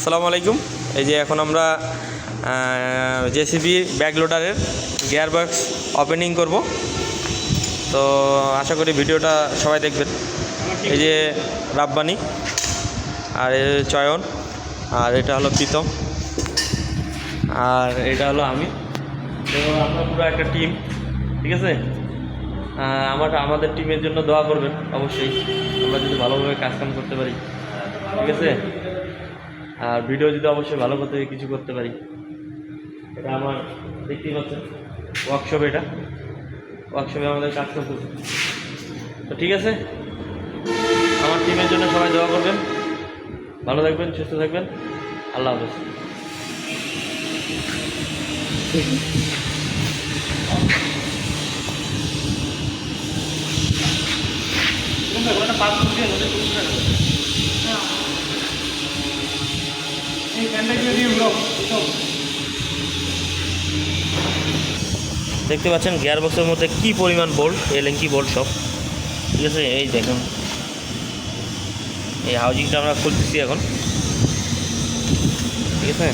আসসালামু আলাইকুম। এই যে এখন আমরা জেসিবি ব্যাক লোডারের গিয়ার বক্স ওপেনিং করব, তো আশা করি ভিডিওটা সবাই দেখবেন। এই যে রাব্বানি, আর এই চয়ন, আর এটা হলো প্রীতম, আর এটা হলো আমি। তো আমরা পুরো একটা টিম, ঠিক আছে। আমাদের টিমের জন্য দোয়া করবেন অবশ্যই, আমরা যদি ভালোভাবে কাজকাম করতে পারি, ঠিক আছে। আর ভিডিও যদি অবশ্যই ভালো করতে কিছু করতে পারি। এটা আমার দেখতেই পাচ্ছেন ওয়ার্কশপ, এটা ওয়ার্কশপে আমাদের কাজ করতেছে। তো ঠিক আছে, আমার টিমের জন্য সবাই দোয়া করবেন, ভালো থাকবেন, সুস্থ থাকবেন। আল্লাহ হাফেজ। দেখতে পাচ্ছেন গিয়ার বক্সের মধ্যে কি পরিমাণ বোল্ট, এলএনকি বোল্ট সব, ঠিক আছে। এই দেখুন, এই হাউজিংটা আমরা খুলতেছি এখন, ঠিক আছে।